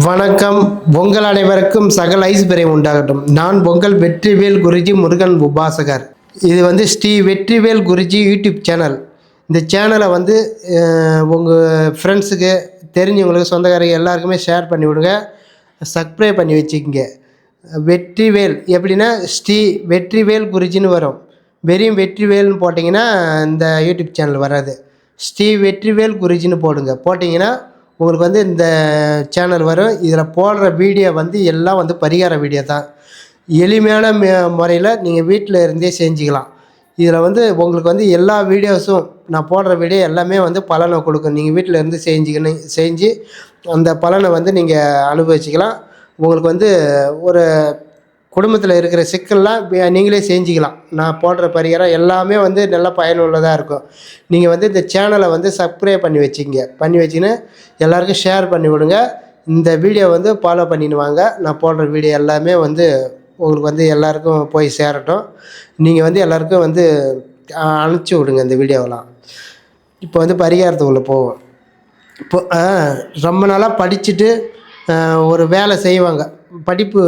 வணக்கம். பொங்கல் அனைவருக்கும் சகல ஐஸ்வர்யம் உண்டாகட்டும். நான் பொங்கல் வெற்றிவேல் குருஜி முருகன் உபாசகர். இது ஸ்ரீ வெற்றிவேல் குருஜி யூடியூப் சேனல். இந்த சேனலை உங்கள் ஃப்ரெண்ட்ஸுக்கு தெரிஞ்சவங்களுக்கு சொந்தக்காரங்க எல்லாருக்குமே ஷேர் பண்ணி விடுங்க. சப்ஸ்கிரைப் பண்ணி வச்சுக்கோங்க. வெற்றிவேல் எப்படின்னா ஸ்ரீ வெற்றிவேல் குருஜின்னு வரும். வெறும் வெற்றிவேல்னு போட்டிங்கன்னா இந்த யூடியூப் சேனல் வராது. ஸ்ரீ வெற்றிவேல் குருஜின்னு போட்டிங்கன்னா உங்களுக்கு இந்த சேனல் வரும். இதில் போடுற வீடியோ எல்லாம் பரிகார வீடியோ தான். எளிமையான முறையில் நீங்கள் வீட்டில் இருந்தே செஞ்சுக்கலாம். இதில் உங்களுக்கு எல்லா வீடியோஸும் நான் போடுற வீடியோ எல்லாமே பலனை கொடுக்கும். நீங்கள் வீட்டில் இருந்து செஞ்சு அந்த பலனை நீங்கள் அனுபவிச்சுக்கலாம். உங்களுக்கு ஒரு குடும்பத்தில் இருக்கிற சிக்கல்லாம் நீங்களே செஞ்சுக்கலாம். நான் போடுற பரிகாரம் எல்லாமே நல்ல பயனுள்ளதாக இருக்கும். நீங்கள் இந்த சேனலை சப்ஸ்கிரைப் பண்ணி வச்சுக்கிங்க. பண்ணி வச்சுன்னு எல்லாருக்கும் ஷேர் பண்ணி விடுங்க. இந்த வீடியோ ஃபாலோ பண்ணின்னு வாங்க. நான் போடுற வீடியோ எல்லாமே உங்களுக்கு எல்லாருக்கும் போய் சேரட்டும். நீங்கள் எல்லாருக்கும் அனுப்பிச்சி விடுங்க இந்த வீடியோவெலாம். இப்போ பரிகாரத்துக்குள்ளே போவோம். இப்போ ரொம்ப நாளாக படிச்சுட்டு ஒரு வேலை செய்வாங்க. படிப்பு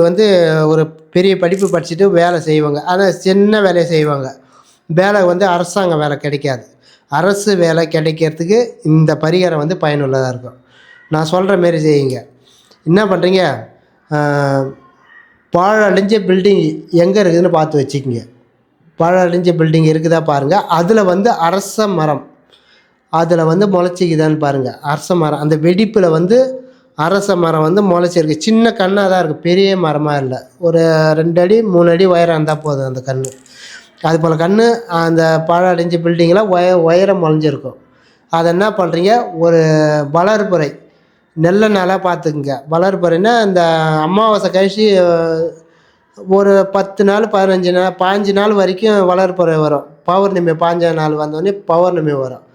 ஒரு பெரிய படிப்பு படிச்சுட்டு வேலை செய்வாங்க. ஆனால் சின்ன வேலையை செய்வாங்க. வேலை அரசாங்க வேலை கிடைக்காது. அரசு வேலை கிடைக்கிறதுக்கு இந்த பரிகாரம் பயனுள்ளதாக இருக்கும். நான் சொல்கிற மாரி செய்யுங்க. என்ன பண்ணுறீங்க, பாழடைஞ்ச பில்டிங் எங்கே இருக்குதுன்னு பார்த்து வச்சுக்கிங்க. பாழடைஞ்ச பில்டிங் இருக்குதா பாருங்கள். அதில் அரச மரம் அதில் முளைச்சிக்குதான்னு பாருங்கள். அரச மரம் அந்த வெடிப்பில் அரச மரம் முளைச்சிருக்கு. சின்ன கண்ணாக தான் இருக்குது, பெரிய மரமாக இல்லை. ஒரு 2 அடி 3 அடி உயரம் இருந்தால் போதும் அந்த கன்று. அதுபோல் கன்று அந்த பாழடைஞ்ச பில்டிங்கில் உயரம் முளைஞ்சிருக்கும். அதை என்ன பண்ணுறீங்க, ஒரு வளர்புறை நல்ல நாளாக பார்த்துக்குங்க. வளர்புறைன்னா இந்த அமாவாசை கழிச்சு ஒரு 10 நாள் 15 நாள் வரைக்கும் வளர்புறை வரும். பௌர்ணமி 5ஆம் நாள் வந்தோடனே பௌர்ணமி வரும்.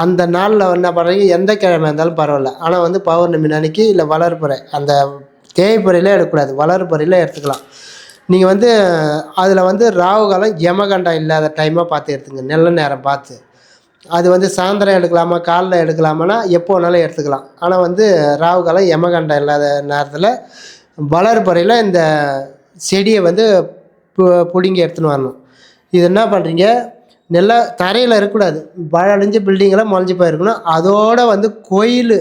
அந்த நாளில் என்ன பண்ணுறீங்க, எந்த கிழமை இருந்தாலும் பரவாயில்ல. ஆனால் பௌர்ணமி அன்னைக்கு இல்லை வளர்புறை, அந்த தேய்புறையில் எடுக்கக்கூடாது, வளர்புறையில் எடுத்துக்கலாம். நீங்கள் அதில் ராகு காலம் யமகண்டம் இல்லாத டைமாக பார்த்து எடுத்துங்க. நல்ல நேரம் பார்த்து. அது சாயந்தரம் எடுக்கலாமா காலைல எடுக்கலாமான்னா எப்போ வேணாலும் எடுத்துக்கலாம். ஆனால் ராகு காலம் யமகண்டம் இல்லாத நேரத்தில் வளர்புறையில் இந்த செடியை பிடுங்கி எடுத்துன்னு வரணும். இது என்ன பண்ணுறீங்க, நல்லா தரையில் இருக்கக்கூடாது. பழடைஞ்ச பில்டிங்கெல்லாம் முளைஞ்சி போயிருக்கணும். அதோடு கோயில்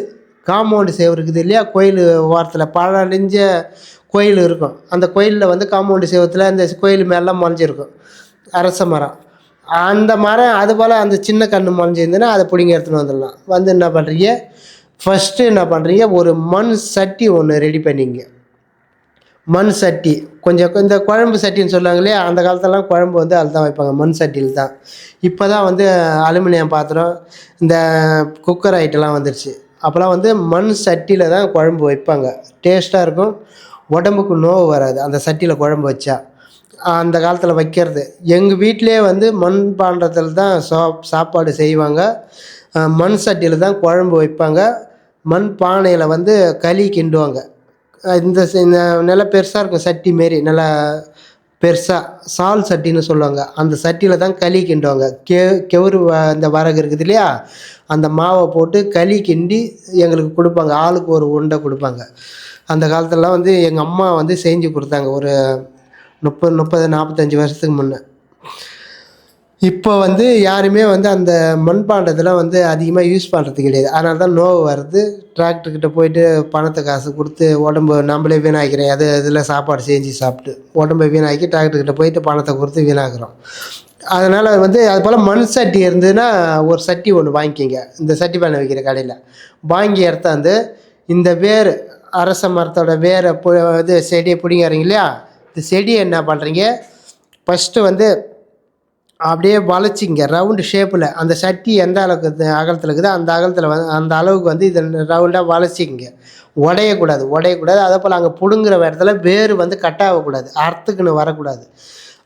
காம்பவுண்டு சேவு இருக்குது இல்லையா, கோயில் ஓரத்தில் பழடைஞ்ச கோயில் இருக்கும். அந்த கோயிலில் காம்பவுண்டு சேவத்தில் அந்த கோயில் மேலாம் முளைஞ்சிருக்கும் அரச மரம். அந்த மரம் அதுபோல் அந்த சின்ன கன்று முளைஞ்சிருந்துன்னா அதை பிடிங்கி எடுத்துன்னு வந்துடலாம். என்ன பண்ணுறீங்க, ஃபஸ்ட்டு என்ன பண்ணுறீங்க, ஒரு மண் சட்டி ஒன்று ரெடி பண்ணிங்க. மண் சட்டி கொஞ்சம் இந்த குழம்பு சட்டின்னு சொல்லுவாங்க இல்லையா, அந்த காலத்துலலாம் குழம்பு அதில் தான் வைப்பாங்க, மண் சட்டியில் தான். இப்போ தான் அலுமினியம் பாத்திரம் இந்த குக்கர் ஐட்டெல்லாம் வந்துடுச்சு. அப்போலாம் மண் சட்டியில் தான் குழம்பு வைப்பாங்க. டேஸ்ட்டாக இருக்கும், உடம்புக்கு நோவு வராது அந்த சட்டியில் குழம்பு வச்சா. அந்த காலத்தில் வைக்கிறது. எங்கள் வீட்டிலே மண் பாண்டத்தில் தான் சாப்பாடு செய்வாங்க. மண் சட்டியில் தான் குழம்பு வைப்பாங்க. மண் பானையில் களி கிண்டுவாங்க. இந்த நல்லா பெருசாக இருக்கும் சட்டி மாரி, நல்லா பெருசாக சால் சட்டின்னு சொல்லுவாங்க. அந்த சட்டியில் தான் களி கிண்டுவாங்க. கெவுரு இந்த வரகு இருக்குது இல்லையா, அந்த மாவை போட்டு களி கிண்டி எங்களுக்கு கொடுப்பாங்க. ஆளுக்கு ஒரு உருண்டை கொடுப்பாங்க. அந்த காலத்துலலாம் எங்கள் அம்மா செஞ்சு கொடுத்தாங்க ஒரு 30-45 வருஷத்துக்கு முன்னே. இப்போ யாருமே அந்த மண்பாண்டத்தில் அதிகமாக யூஸ் பண்ணுறது கிடையாது. அதனால தான் நோவு வருது. டிராக்டர்கிட்ட போயிட்டு பணத்தை காசு கொடுத்து உடம்பு நம்மளே வீணாக்கிறோம். இதில் சாப்பாடு செஞ்சு சாப்பிட்டு உடம்பை வீணாக்கி டிராக்டர்கிட்ட போயிட்டு பணத்தை கொடுத்து வீணாக்குறோம். அதனால் அது போல் மண் சட்டி இருந்ததுன்னா ஒரு சட்டி ஒன்று வாங்கிக்கிங்க. இந்த சட்டி பானை வைக்கிற கடையில் வாங்கி எடுத்தாந்து இந்த வேர் அரச மரத்தோட வேரை செடியை பிடிங்கிறீங்க இல்லையா, இந்த செடியை என்ன பண்ணுறீங்க, ஃபஸ்ட்டு அப்படியே வளைச்சிங்க ரவுண்டு ஷேப்பில். அந்த சட்டி எந்த அளவுக்கு அகலத்தில் இருக்குதோ அந்த அகலத்தில் அந்த அளவுக்கு இதை ரவுண்டாக வளைச்சிங்க. உடையக்கூடாது. அதே போல் அங்கே பிடுங்குற இடத்துல வேர் கட்டாகக்கூடாது, அறுத்துக்குன்னு வரக்கூடாது.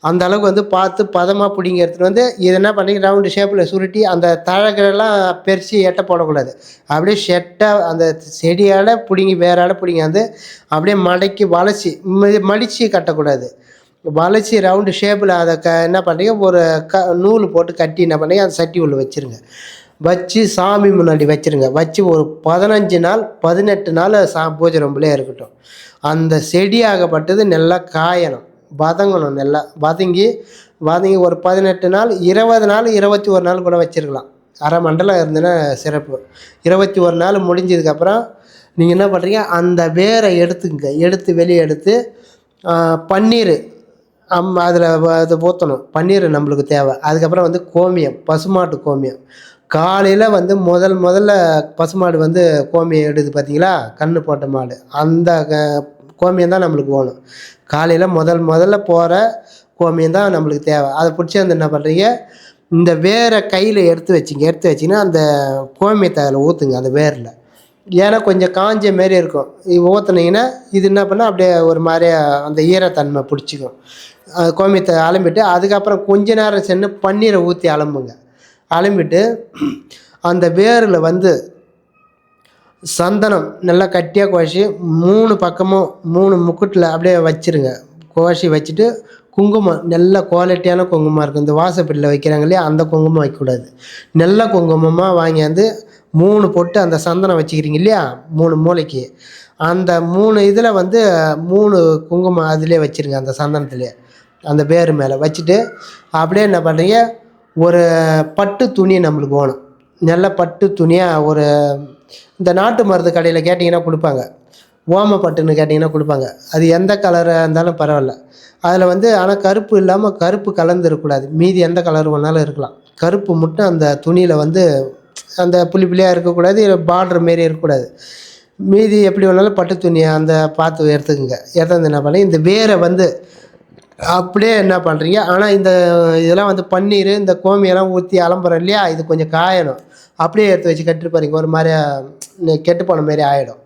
அந்த அளவுக்கு பார்த்து பதமாக பிடிங்கி எடுத்துகிட்டு இதை என்ன பண்ணி ரவுண்டு ஷேப்பில் சுருட்டி அந்த தழகளெல்லாம் பெருசு எட்ட போடக்கூடாது. அப்படியே ஷெட்டாக அந்த செடியால் பிடிங்கி வேறால் பிடிங்கி அப்படியே மடக்கி வளைச்சி மடித்து கட்டக்கூடாது. வளைச்சி ரவுண்டு ஷேப்பில் அதை என்ன பண்ணுறீங்க, ஒரு நூல் போட்டு கட்டி என்ன பண்ணுறீங்க, அந்த சட்டி உள்ள வச்சுருங்க. வச்சு சாமி முன்னாடி வச்சுருங்க. வச்சு ஒரு 15 நாள் 18 நாள் பூஜை ரூம்லே இருக்கட்டும். அந்த செடி ஆகப்பட்டது நல்லா காயணும், வதங்கணும். நல்லா வதங்கி வதங்கி ஒரு 18 நாள் 20 நாள் 21 நாள் கூட வச்சுருக்கலாம். அரை மண்டலம் இருந்துன்னா சிறப்பு. 21 நாள் முடிஞ்சதுக்கப்புறம் நீங்கள் என்ன பண்ணுறீங்க, அந்த வேரை எடுத்துங்க. எடுத்து வெளியே எடுத்து பன்னீர் அதில் அதை ஊற்றணும். பன்னீர் நம்மளுக்கு தேவை. அதுக்கப்புறம் வந்து கோமியம், பசுமாட்டு கோமியம். காலையில் வந்து முதல்ல பசுமாடு வந்து கோமியம் எடுது பார்த்தீங்களா, கன்று போட்ட மாடு, அந்த கோமியம் தான் நம்மளுக்கு வேணும். காலையில் முதல்ல போகிற கோமியம் தான் நம்மளுக்கு தேவை. அதை பிடிச்சி வந்து என்ன பண்ணுறீங்க, இந்த வேரை கையில் எடுத்து வச்சிங்கன்னா அந்த கோமியத்தை அதில் ஊற்றுங்க அந்த வேரில். ஏன்னா கொஞ்சம் காஞ்ச மாரி இருக்கும். ஊற்றுனீங்கன்னா இது என்ன பண்ணால் அப்படியே ஒரு மாதிரியா அந்த ஈரத்தன்மை பிடிச்சிக்கும். கோமியத்தை அலம்பிட்டு அதுக்கப்புறம் கொஞ்ச நேரம் சென்று பன்னீரை ஊற்றி அலம்புங்க. அலம்பிட்டு அந்த வேரில் வந்து சந்தனம் நல்லா கட்டியாக குழச்சி 3 பக்கமும் 3 முக்குட்டில் அப்படியே வச்சுருங்க. குழச்சி வச்சுட்டு குங்குமம், நல்ல குவாலிட்டியான குங்குமம் இருக்கும். இந்த வாசப்படியில் வைக்கிறாங்க இல்லையா, அந்த குங்குமம் வைக்கக்கூடாது. நல்ல குங்குமமாக வாங்கியாந்து 3 பொட்டு அந்த சந்தனம் வச்சுக்கிறீங்க இல்லையா, 3 மூளைக்கு, அந்த 3 இதில் வந்து 3 குங்குமம் அதிலே வச்சுருங்க. அந்த சந்தனத்துலேயே அந்த வேர் மேலே வச்சுட்டு அப்படியே என்ன பண்ணுறீங்க, ஒரு பட்டு துணி நம்மளுக்கு வேணும். நல்ல பட்டு துணியாக ஒரு இந்த நாட்டு மருந்து கடையில் கேட்டிங்கன்னா கொடுப்பாங்க. ஓமப்பட்டுன்னு கேட்டிங்கன்னா கொடுப்பாங்க. அது எந்த கலராக இருந்தாலும் பரவாயில்ல. அதில் வந்து ஆனால் கருப்பு இல்லாமல், கருப்பு கலந்து இருக்கக்கூடாது. மீதி எந்த கலர் வேணாலும் இருக்கலாம். கருப்பு மட்டும் அந்த துணியில் வந்து அந்த புள்ளி புள்ளியாக இருக்கக்கூடாது, பார்ட்ரு மாரி இருக்கக்கூடாது. மீதி எப்படி வேணாலும் பட்டு துணியை அந்த பார்த்து எடுத்துக்கோங்க. எடுத்து என்ன பண்ணி இந்த வேரை வந்து அப்படியே என்ன பண்ணுறீங்க, ஆனால் இந்த இதெல்லாம் வந்து பன்னீர் இந்த கோமியெல்லாம் ஊற்றி அலம்புறோம் இல்லையா, இது கொஞ்சம் காயணும். அப்படியே எடுத்து வச்சு கட்டிட்டு பாருங்க, ஒரு மாதிரி கெட்டு போன மாரி ஆகிடும்.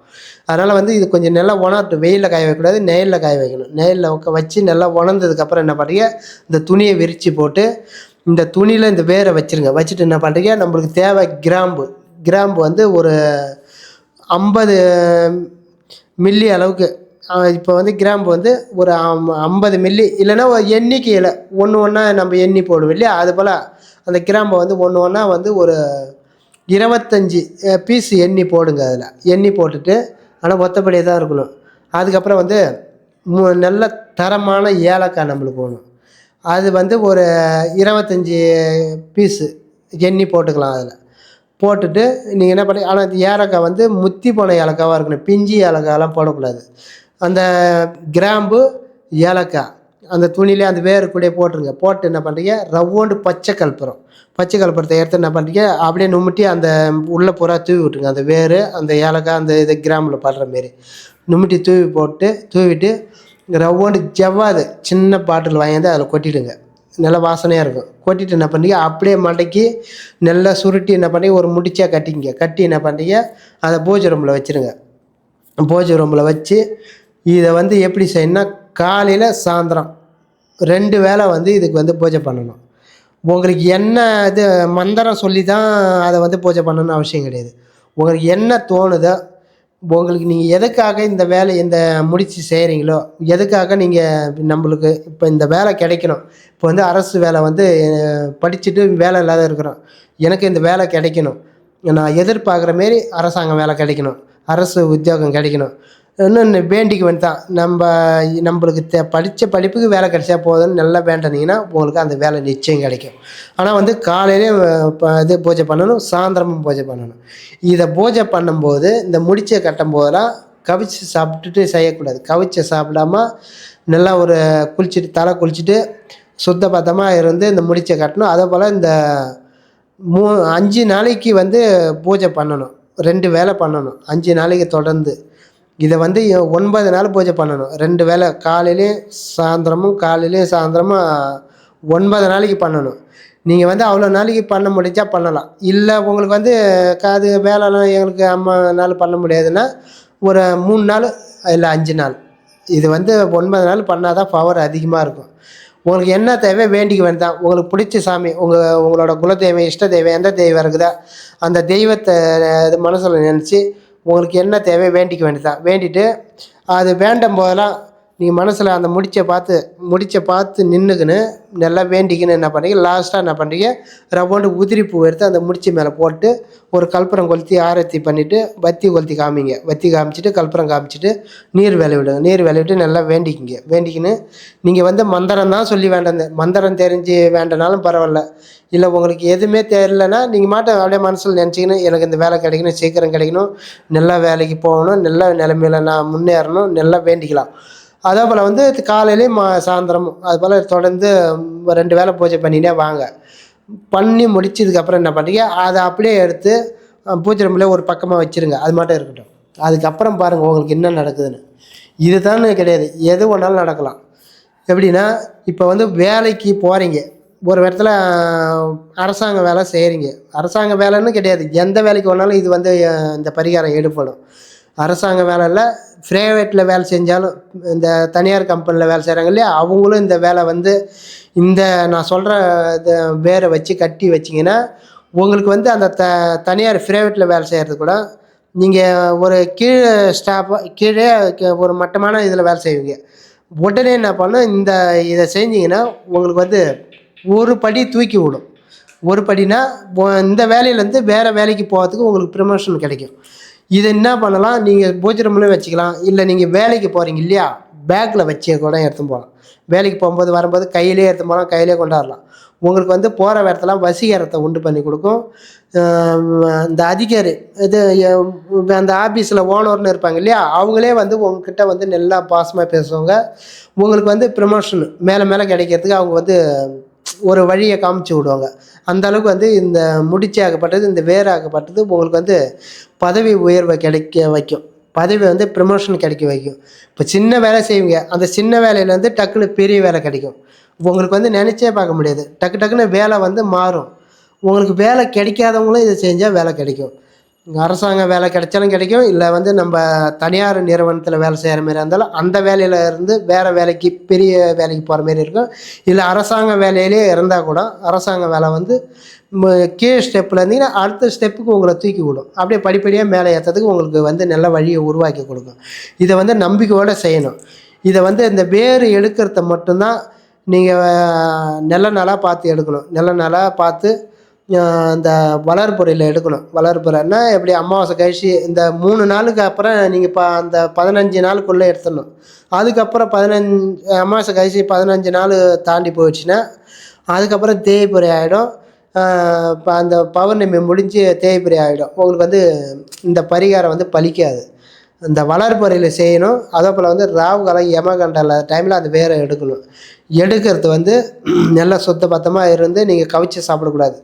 அதனால் வந்து இது கொஞ்சம் நல்லா உணரட்டும். வெயிலில் காய வைக்கக்கூடாது, நெழலில் காய வைக்கணும். நெழலில் வச்சு நல்லா உணர்ந்ததுக்கப்புறம் என்ன பண்ணுறீங்க, இந்த துணியை விரித்து போட்டு இந்த துணியில் இந்த வேரை வச்சுருங்க. வச்சுட்டு என்ன பண்ணுறீங்க, நம்மளுக்கு தேவை கிராம்பு வந்து ஒரு 50 மில்லி அளவுக்கு. இப்போ வந்து கிராம்பு வந்து ஒரு 50 மில்லி இல்லைன்னா ஒரு எண்ணிக்கையில் ஒன்றா நம்ம எண்ணி போடுவோம் இல்லையா, அதுபோல் அந்த கிராம்பை வந்து ஒன்றா வந்து ஒரு 25 பீஸ் எண்ணி போடுங்க. அதில் எண்ணி போட்டுட்டு, ஆனால் ஒத்தப்படியே தான் இருக்கணும். அதுக்கப்புறம் வந்து நல்ல தரமான ஏலக்காய் நம்மளுக்கு வேணும். அது வந்து ஒரு 25 பீஸு எண்ணி போட்டுக்கலாம். அதில் போட்டுட்டு நீங்கள் என்ன பண்ணி, ஆனால் அந்த ஏலக்காய் வந்து முத்தி போன ஏலக்காவாக இருக்கணும், பிஞ்சி ஏலக்காயெல்லாம் போடக்கூடாது. அந்த கிராம்பு ஏலக்காய் அந்த துணியிலே அந்த வேறு கூட போட்டுருங்க. போட்டு என்ன பண்ணுறீங்க, ரவ்வோண்டு பச்சை கற்பூரத்தை எடுத்து என்ன பண்ணுறீங்க, அப்படியே நுமிட்டி அந்த உள்ள பூரா தூவி விட்டுருங்க. அந்த வேறு அந்த ஏலக்காய் அந்த இது கிராம்பில் படுற மாரி நுமிட்டி தூவிட்டு ரவ்வோண்டு ஜவ்வாது சின்ன பாட்டில் வாங்கியாந்து அதில் கொட்டிடுங்க. நல்லா வாசனையாக இருக்கும். கொட்டிட்டு என்ன பண்ணுறீங்க, அப்படியே மடக்கி நல்லா சுருட்டி என்ன பண்ணி ஒரு முடிச்சாக கட்டிங்க. கட்டி என்ன பண்ணுறீங்க, அதை பூஜை ரூமில் வச்சுருங்க. பூஜை ரூமில் வச்சு இதை வந்து எப்படி செய்யணும்னா, காலையில் சாயந்தரம் 2 வேளை வந்து இதுக்கு வந்து பூஜை பண்ணணும். உங்களுக்கு என்ன இது மந்திரம் சொல்லி தான் அதை வந்து பூஜை பண்ணணும்னு அவசியம் கிடையாது. உங்களுக்கு என்ன தோணுதோ, உங்களுக்கு நீங்கள் எதுக்காக இந்த வேலை இந்த முடிச்சு செய்கிறீங்களோ, எதுக்காக நீங்கள் நம்மளுக்கு இப்போ இந்த வேலை கிடைக்கணும். இப்போ வந்து அரசு வேலை வந்து படிச்சுட்டு வேலை இல்லாத இருக்கிறோம், எனக்கு இந்த வேலை கிடைக்கணும், நான் எதிர்பார்க்குற மாரி அரசாங்கம் வேலை கிடைக்கணும், அரசு உத்தியோகம் கிடைக்கணும், இன்னொன்று வேண்டிக்க வேண்டிதான். நம்மளுக்கு படித்த படிப்புக்கு வேலை கிடைச்சா போதும்னு நல்லா வேண்டினீங்கன்னா உங்களுக்கு அந்த வேலை நிச்சயம் கிடைக்கும். ஆனால் வந்து காலையிலே இது பூஜை பண்ணணும், சாயந்தரமும் பூஜை பண்ணணும். இதை பூஜை பண்ணும்போது இந்த முடிச்சை கட்டும் போதெல்லாம் கவிச்சு சாப்பிட்டுட்டு செய்யக்கூடாது. கவிச்சை சாப்பிடாம நல்லா ஒரு தலை குளிச்சுட்டு சுத்த பத்தமாக இருந்து இந்த முடிச்சை கட்டணும். அதே போல் இந்த 5 நாளைக்கு வந்து பூஜை பண்ணணும். 2 வேளை பண்ணணும் 5 நாளைக்கு தொடர்ந்து. இதை வந்து 9 நாள் பூஜை பண்ணணும். 2 வேளை காலையிலையும் சாயந்தரமும் 9 நாளைக்கு பண்ணணும். நீங்கள் வந்து அவ்வளோ நாளைக்கு பண்ண முடிஞ்சால் பண்ணலாம். இல்லை உங்களுக்கு வந்து அது வேலைலாம் எங்களுக்கு 5 நாள் பண்ண முடியாதுன்னா ஒரு 3 நாள் இல்லை 5 நாள். இது வந்து 9 நாள் பண்ணால் தான் பவர் அதிகமாக இருக்கும். உங்களுக்கு என்ன தேவை வேண்டிக்க வேண்டாம். உங்களுக்கு பிடிச்ச சாமி, உங்களோட குலதெய்வம், இஷ்ட தெய்வம், எந்த தெய்வம் இருக்குதோ அந்த தெய்வத்தை இது மனசில் நினச்சி உங்களுக்கு என்ன தேவை வேண்டிக்க வேண்டியதான். வேண்டிட்டு அது வேண்டும் போதெல்லாம் நீங்கள் மனசில் அந்த முடிச்சை பார்த்து நின்றுக்குன்னு நல்லா வேண்டிக்கின்னு என்ன பண்ணுறீங்க, லாஸ்ட்டாக என்ன பண்ணுறீங்க, ரவ்வோண்டு உதிரி பூ எடுத்து அந்த முடிச்சு மேலே போட்டு ஒரு கற்பூரம் கொளுத்தி ஆரத்தி பண்ணிவிட்டு வத்தி கொளுத்தி காமிங்க. வத்தி காமிச்சிட்டு கற்பூரம் காமிச்சிட்டு நீர் விடுங்க. நீர் விட்டு நல்லா வேண்டிக்கிங்க. வேண்டிக்கின்னு நீங்கள் வந்து மந்திரம் தான் சொல்லி வேண்டது. மந்திரம் தெரிஞ்சு வேண்டனாலும் பரவாயில்ல. இல்லை உங்களுக்கு எதுவுமே தெரியலன்னா நீங்கள் மாட்டம் அப்படியே மனசில் நினச்சிக்கின்னு எனக்கு இந்த வேலை கிடைக்கணும், சீக்கிரம் கிடைக்கணும், நல்லா வேலைக்கு போகணும், நல்ல நிலைமையில் நான் முன்னேறணும், நல்லா வேண்டிக்கலாம். அதே போல் வந்து காலையிலேயும் சாயந்தரமும் அது போல் தொடர்ந்து 2 வேளை பூஜை பண்ணினே வாங்க. பண்ணி முடிச்சதுக்கப்புறம் என்ன பண்ணுறீங்க, அதை அப்படியே எடுத்து பூஜை ரூமில் ஒரு பக்கமாக வச்சுருங்க. அது மட்டும் இருக்கட்டும். அதுக்கப்புறம் பாருங்கள் உங்களுக்கு என்ன நடக்குதுன்னு. இது தானே கிடையாது, எது வேணாலும் நடக்கலாம். எப்படின்னா, இப்போ வந்து வேலைக்கு போகிறீங்க, ஒரு இடத்துல அரசாங்க வேலை செய்கிறீங்க. அரசாங்க வேலைன்னு கிடையாது, எந்த வேலைக்கு வேணாலும் இது வந்து இந்த பரிகாரம் எடுப்படும். அரசாங்க வேலை இல்லை, ப்ரைவேட்டில் வேலை செஞ்சாலும், இந்த தனியார் கம்பெனியில் வேலை செய்கிறாங்க இல்லையா, அவங்களும் இந்த வேலை வந்து இந்த நான் சொல்கிற இதை வேரை வச்சு கட்டி வச்சிங்கன்னா உங்களுக்கு வந்து அந்த தனியார் ப்ரைவேட்டில் வேலை செய்கிறது கூட நீங்கள் ஒரு கீழே ஸ்டாஃபாக கீழே ஒரு மட்டமான இதில் வேலை செய்வீங்க. உடனே என்ன பண்ணும், இதை செஞ்சிங்கன்னா உங்களுக்கு வந்து ஒரு படி தூக்கி விடும். ஒரு படினா இந்த வேலையிலேருந்து வேறு வேலைக்கு போகிறதுக்கு உங்களுக்கு ப்ரமோஷன் கிடைக்கும். இதை என்ன பண்ணலாம், நீங்கள் பூஜை ரூம்லேயும் வச்சுக்கலாம். இல்லை நீங்கள் வேலைக்கு போகிறீங்க இல்லையா, பேக்கில் வச்சு கூட எடுத்துன்னு போகலாம். வேலைக்கு போகும்போது வரும்போது கையிலே எடுத்துன்னு போகலாம், கையிலே கொண்டாடலாம். உங்களுக்கு வந்து போகிற இடத்துல வசீகரத்தை உண்டு பண்ணி கொடுக்கும். இந்த அதிகாரி இது அந்த ஆஃபீஸில் ஓனர்னு இருப்பாங்க இல்லையா, அவங்களே வந்து உங்ககிட்ட வந்து நல்லா பாசமாக பேசுவாங்க. உங்களுக்கு வந்து ப்ரமோஷன் மேலே மேலே கிடைக்கிறதுக்கு அவங்க வந்து ஒரு வழியை காமிச்சு விடுவாங்க. அந்த அளவுக்கு வந்து இந்த முடிச்சு ஆகப்பட்டது, இந்த வேர் ஆகப்பட்டது உங்களுக்கு வந்து பதவி உயர்வை கிடைக்க வைக்கும். பதவி வந்து ப்ரமோஷன் கிடைக்க வைக்கும். இப்போ சின்ன வேலை செய்வீங்க, அந்த சின்ன வேலையிலேருந்து டக்குன்னு பெரிய வேலை கிடைக்கும். உங்களுக்கு வந்து நினச்சே பார்க்க முடியாது, டக்கு டக்குன்னு வேலை வந்து மாறும். உங்களுக்கு வேலை கிடைக்காதவங்களும் இதை செஞ்சால் வேலை கிடைக்கும். அரசாங்க வேலை கிடைச்சாலும் கிடைக்கும், இல்லை வந்து நம்ம தனியார் நிறுவனத்தில் வேலை செய்கிற மாதிரி இருந்தாலும் அந்த வேலையில் இருந்து வேறு வேலைக்கு பெரிய வேலைக்கு போகிற மாதிரி இருக்கும். இல்லை அரசாங்க வேலையிலே இருந்தால் கூட அரசாங்க வேலை வந்து கீழ் ஸ்டெப்பில் இருந்தீங்கன்னா அடுத்த ஸ்டெப்புக்கு உங்களை தூக்கி விடும். அப்படியே படிப்படியாக மேலே ஏற்றதுக்கு உங்களுக்கு வந்து நல்ல வழியை உருவாக்கி கொடுக்கும். இதை வந்து நம்பிக்கையோடு செய்யணும். இதை வந்து இந்த வேர் எடுக்கிறத மட்டும்தான் நீங்கள் நல்ல நாளாக பார்த்து எடுக்கணும். நல்ல நாளாக பார்த்து இந்த வளர்புறையில் எடுக்கணும். வளர்புறைன்னா எப்படி, அமாவாசை கழிச்சு இந்த 3 நாளுக்கு அப்புறம் நீங்கள் அந்த 15 நாளுக்குள்ளே எடுத்துடணும். அதுக்கப்புறம் அமாவாசை கழிச்சு 15 நாள் தாண்டி போயிடுச்சுன்னா அதுக்கப்புறம் தேய்பிறை ஆகிடும். இப்போ அந்த பௌர்ணமி முடிஞ்சு தேய்பிறை ஆகிடும். உங்களுக்கு வந்து இந்த பரிகாரம் வந்து பலிக்காது. இந்த வளர்புறையில் செய்யணும். அதே போல் வந்து ராகு காலம் யமகண்டல டைமில் அந்த வேரை எடுக்கணும். எடுக்கிறது வந்து நல்லா சுத்த பத்தமாக இருந்து நீங்கள் கவிச்சு சாப்பிடக்கூடாது.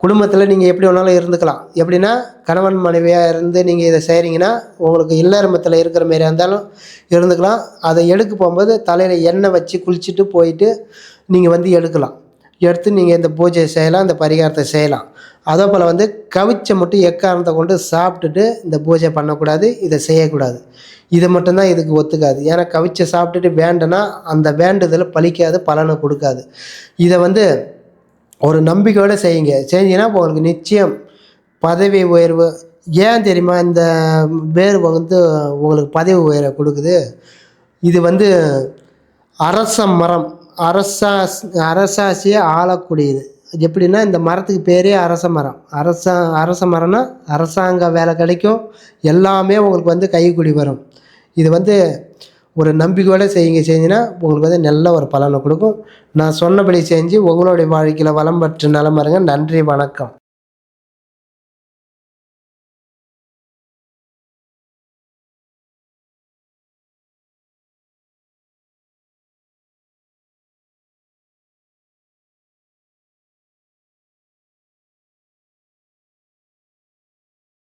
குடும்பத்தில் நீங்கள் எப்படி வேணாலும் இருந்துக்கலாம். எப்படின்னா, கணவன் மனைவியாக இருந்து நீங்கள் இதை செய்கிறீங்கன்னா உங்களுக்கு இல்லறமத்தில் இருக்கிற மாரியாக இருந்தாலும் இருந்துக்கலாம். அதை எடுக்க போகும்போது தலையில் எண்ணெய் வச்சு குளிச்சுட்டு போயிட்டு நீங்கள் வந்து எடுக்கலாம். எடுத்து நீங்கள் இந்த பூஜையை செய்யலாம், இந்த பரிகாரத்தை செய்யலாம். அதே போல் வந்து கவிச்சை மட்டும் எக்காரணத்தை கொண்டு சாப்பிட்டுட்டு இந்த பூஜை பண்ணக்கூடாது, இதை செய்யக்கூடாது. இது மட்டும்தான் இதுக்கு ஒத்துக்காது. ஏன்னா கவிச்சை சாப்பிட்டுட்டு வேண்டுனா அந்த வேண்டுதல் பலிக்காது, பலனை கொடுக்காது. இதை வந்து ஒரு நம்பிக்கையோடு செய்யுங்க. செஞ்சீங்கன்னா உங்களுக்கு நிச்சயம் பதவி உயர்வு. ஏன் தெரியுமா இந்த வேர் வந்து உங்களுக்கு பதவி உயர்வை கொடுக்குது? இது வந்து அரச மரம், அரசாட்சியை ஆளக்கூடியது. எப்படின்னா, இந்த மரத்துக்கு பேரே அரச மரம். அரச மரம்னா அரசாங்க வேலை கிடைக்கும், எல்லாமே உங்களுக்கு வந்து கைக்கூடி வரும். இது வந்து ஒரு நம்பிக்கையோடு செஞ்சிங்கன்னா உங்களுக்கு வந்து நல்ல ஒரு பலனை கொடுக்கும். நான் சொன்னபடி செஞ்சு உங்களுடைய வாழ்க்கையில் வளம் பெற்று நலம் பாருங்க. நன்றி, வணக்கம்.